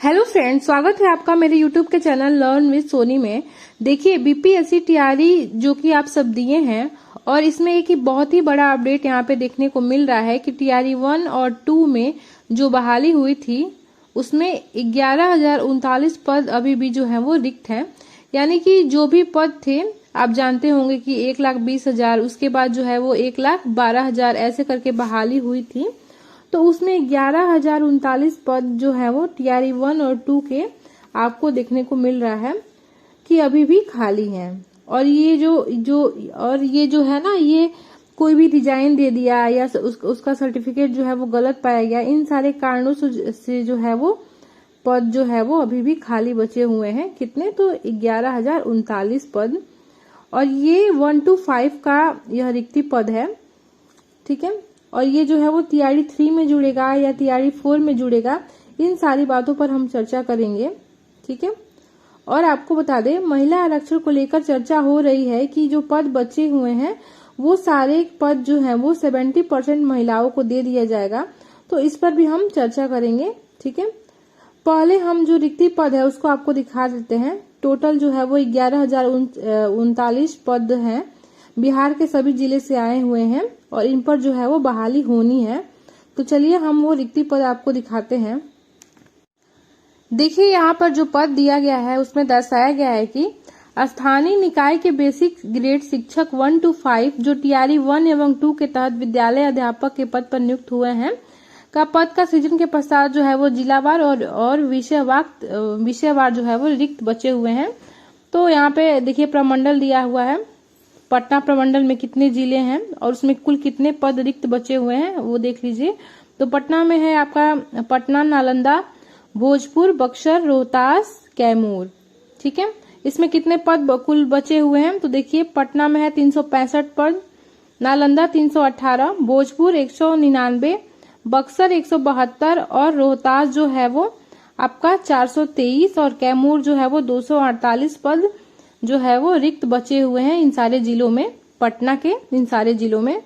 Hello friends, स्वागत है आपका मेरे यूट्यूब के चैनल लर्न विद सोनी में। देखिए, बीपीएससी टीआरई जो कि आप सब दिए हैं और इसमें एक ही बहुत ही बड़ा अपडेट यहाँ पे देखने को मिल रहा है कि टीआरई 1 और 2 में जो बहाली हुई थी उसमें 11,039 पद अभी भी जो है वो रिक्त हैं। यानी कि जो भी पद थे, आप जानते होंगे कि 1,20,000, उसके बाद जो है वो 1,12,000 ऐसे करके बहाली हुई थी। तो उसमें 11,039 पद जो है वो टीआरई 1 और 2 के आपको देखने को मिल रहा है कि अभी भी खाली हैं। और ये जो है ना, ये कोई भी डिजाइन दे दिया या उसका सर्टिफिकेट जो है वो गलत पाया गया, इन सारे कारणों से जो है वो पद जो है वो अभी भी खाली बचे हुए हैं। कितने? तो 11,039 पद। और ये 1 to 5 का यह रिक्ति पद है, ठीक है। और ये जो है वो टीआरई 3 में जुड़ेगा या टीआरई 4 में जुड़ेगा, इन सारी बातों पर हम चर्चा करेंगे, ठीक है। और आपको बता दें, महिला आरक्षण को लेकर चर्चा हो रही है कि जो पद बचे हुए हैं वो सारे पद जो हैं वो 70% महिलाओं को दे दिया जाएगा। तो इस पर भी हम चर्चा करेंगे, ठीक है। पहले हम जो रिक्ति पद है उसको आपको दिखा देते हैं। टोटल जो है वो 11,039 पद हैं, बिहार के सभी जिले से आए हुए हैं और इन पर जो है वो बहाली होनी है। तो चलिए हम वो रिक्ति पद आपको दिखाते हैं। देखिए, यहाँ पर जो पद दिया गया है उसमें दर्शाया गया है कि स्थानीय निकाय के बेसिक ग्रेड शिक्षक 1 to 5 जो टीआरई 1 एवं 2 के तहत विद्यालय अध्यापक के पद पर नियुक्त हुए हैं का पद का सृजन के पश्चात जो है वो जिलावार और विषयवार जो है वो रिक्त बचे हुए हैं। तो यहाँ पे देखिए प्रमंडल दिया हुआ है, पटना प्रमंडल में कितने जिले हैं और उसमें कुल कितने पद रिक्त बचे हुए हैं वो देख लीजिए। तो पटना में है आपका पटना, नालंदा, भोजपुर, बक्सर, रोहतास, कैमूर, ठीक है। इसमें कितने पद कुल बचे हुए हैं? तो देखिए, पटना में है 365 पद, नालंदा 318, भोजपुर 199, बक्सर 172 और रोहतास जो है वो आपका 423 और कैमूर जो है वो 248 पद जो है वो रिक्त बचे हुए हैं इन सारे जिलों में, पटना के इन सारे जिलों में।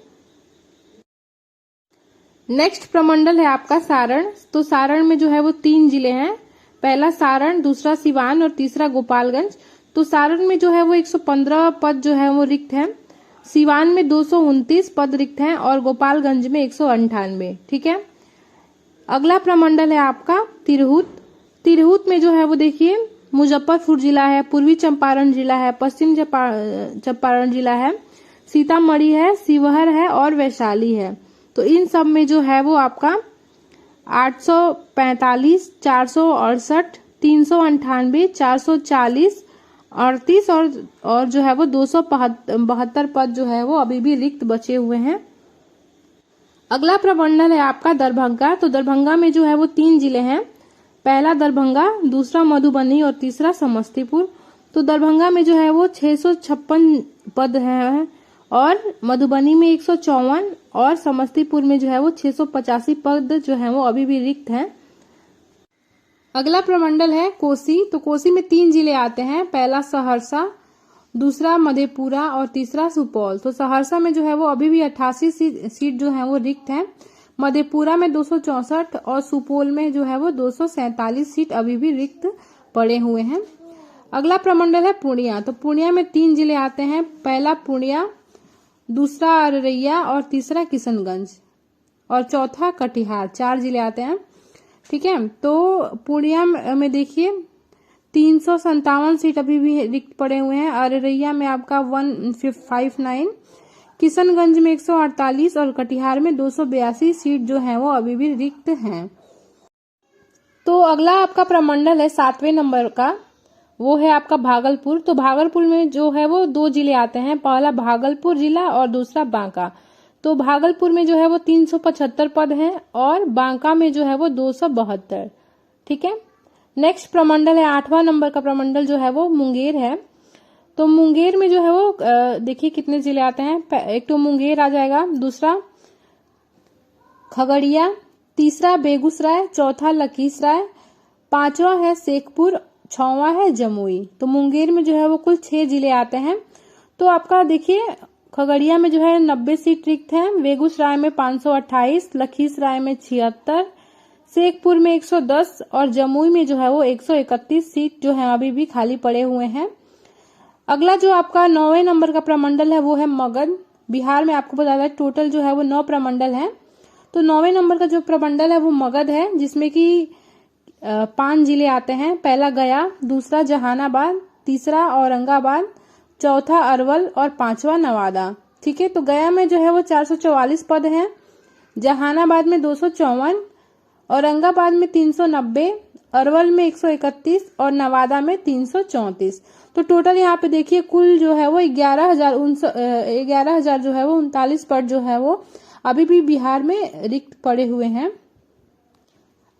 नेक्स्ट प्रमंडल है आपका सारण। तो सारण में जो है वो 3 जिले हैं, पहला सारण, दूसरा सिवान और तीसरा गोपालगंज। तो सारण में जो है वो 115 पद जो है वो रिक्त हैं, सिवान में 229 पद रिक्त हैं और गोपालगंज में 198, ठीक है। अगला प्रमंडल है आपका तिरहुत। तिरहुत में जो है वो देखिए मुजफ्फरपुर जिला है, पूर्वी चंपारण जिला है, पश्चिम चंपारण जिला है, सीतामढ़ी है, शिवहर है और वैशाली है। तो इन सब में जो है वो आपका 845, 468, 398, 440, 38 और जो है वो 272 पद जो है वो अभी भी रिक्त बचे हुए हैं। अगला प्रमंडल है आपका दरभंगा। तो दरभंगा में जो है वो 3 जिले हैं, पहला दरभंगा, दूसरा मधुबनी और तीसरा समस्तीपुर। तो दरभंगा में जो है वो 656 पद हैं और मधुबनी में 154 और समस्तीपुर में जो है वो 685 पद जो है वो अभी भी रिक्त हैं। अगला प्रमंडल है कोसी। तो कोसी में 3 जिले आते हैं, पहला सहरसा, दूसरा मधेपुरा और तीसरा सुपौल। तो सहरसा में जो है वो अभी भी 88 सीट जो है वो रिक्त हैं, मधेपुरा में 264 और सुपौल में जो है वो 247 सीट अभी भी रिक्त पड़े हुए हैं। अगला प्रमंडल है पूर्णिया। तो पूर्णिया में 3 जिले आते हैं, पहला पूर्णिया, दूसरा अररिया और तीसरा किशनगंज और चौथा कटिहार। 4 जिले आते हैं, ठीक है। तो पूर्णिया में देखिए 357 सीट अभी भी रिक्त पड़े हुए हैं, अररिया में आपका 159, किशनगंज में 148 और कटिहार में 282 सीट जो है वो अभी भी रिक्त हैं। तो अगला आपका प्रमंडल है 7वें नंबर का, वो है आपका भागलपुर। तो भागलपुर में जो है वो 2 जिले आते हैं, पहला भागलपुर जिला और दूसरा बांका। तो भागलपुर में जो है वो 375 पद हैं और बांका में जो है वो 272, ठीक है। नेक्स्ट प्रमंडल है 8वां नंबर का प्रमंडल जो है वो मुंगेर है। तो मुंगेर में जो है वो देखिए कितने जिले आते हैं, एक तो मुंगेर आ जाएगा, दूसरा खगड़िया, तीसरा बेगूसराय, चौथा लखीसराय, 5वां है शेखपुर, 6वां है जमुई। तो मुंगेर में जो है वो कुल 6 जिले आते हैं। तो आपका देखिए खगड़िया में जो है 90 सीट रिक्त हैं, बेगूसराय में 528, लखीसराय में 76, शेखपुर में 110 और जमुई में जो है वो 131 सीट जो है अभी भी खाली पड़े हुए हैं। अगला जो आपका 9वें नंबर का प्रमंडल है वो है मगध। बिहार में आपको बता दें टोटल जो है वो 9 प्रमंडल हैं। तो 9वें नंबर का जो प्रमंडल है वो मगध है, जिसमें कि 5 जिले आते हैं। पहला गया, दूसरा जहानाबाद, तीसरा औरंगाबाद, चौथा अरवल और 5वां नवादा। ठीक है, तो गया में जो है वो 444 पद हैं, जहानाबाद में 254, औरंगाबाद में 390, अरवल में 131 और नवादा में 334। तो टोटल यहाँ पे देखिए कुल जो है वो 11,000 जो है वो 39 पद जो है वो अभी भी बिहार में रिक्त पड़े हुए हैं।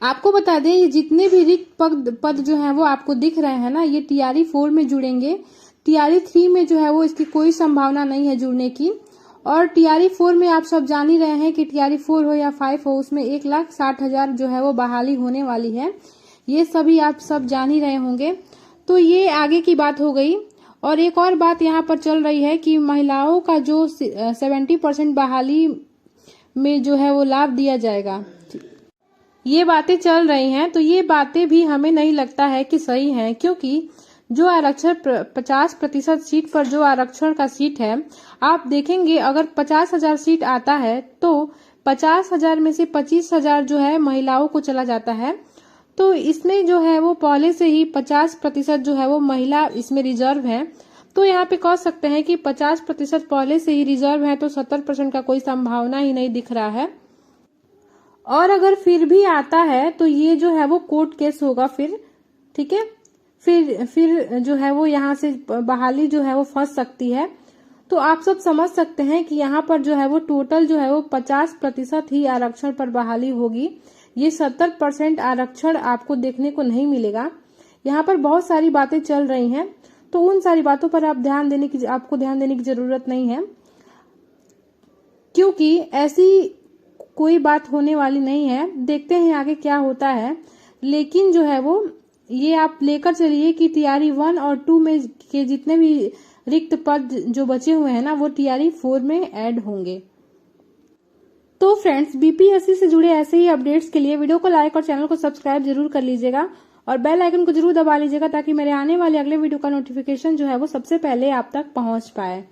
आपको बता दें ये जितने भी रिक्त पद जो है वो आपको दिख रहे हैं ना, ये TRE 4 में जुड़ेंगे। TRE 3 में जो है वो इसकी कोई संभावना नहीं है जुड़ने की। और TRE 4 में आप सब जान ही रहे हैं कि TRE 4 हो या 5 हो, उसमें 1,60,000 जो है वो बहाली होने वाली है। ये सभी आप सब जान ही रहे होंगे। तो ये आगे की बात हो गई। और एक और बात यहाँ पर चल रही है कि महिलाओं का जो 70% बहाली में जो है वो लाभ दिया जाएगा, ये बातें चल रही हैं। तो ये बातें भी हमें नहीं लगता है कि सही हैं, क्योंकि जो आरक्षण 50% सीट पर जो आरक्षण का सीट है, आप देखेंगे अगर 50,000 सीट आता है तो 50,000 में से 25,000 जो है महिलाओं को चला जाता है। तो इसमें जो है वो पहले से ही 50% जो है वो महिला इसमें रिजर्व है। तो यहाँ पे कह सकते हैं कि 50% पहले से ही रिजर्व है, तो 70% का कोई संभावना ही नहीं दिख रहा है। और अगर फिर भी आता है तो ये जो है वो कोर्ट केस होगा फिर। ठीक है, फिर जो है वो यहाँ से बहाली जो है वो फंस सकती है। तो आप सब समझ सकते हैं कि यहाँ पर जो है वो टोटल जो है वो 50% ही आरक्षण पर बहाली होगी। ये 70% आरक्षण आपको देखने को नहीं मिलेगा। यहाँ पर बहुत सारी बातें चल रही हैं, तो उन सारी बातों पर आपको ध्यान देने की जरूरत नहीं है, क्योंकि ऐसी कोई बात होने वाली नहीं है। देखते हैं आगे क्या होता है। लेकिन जो है वो ये आप लेकर चलिए कि TRE 1 और 2 में के जितने भी रिक्त पद जो बचे हुए हैं ना, वो TRE 4 में ऐड होंगे। तो फ्रेंड्स, BPSC से जुड़े ऐसे ही अपडेट्स के लिए वीडियो को लाइक और चैनल को सब्सक्राइब जरूर कर लीजिएगा और बेल आइकन को जरूर दबा लीजिएगा, ताकि मेरे आने वाले अगले वीडियो का नोटिफिकेशन जो है वो सबसे पहले आप तक पहुंच पाए।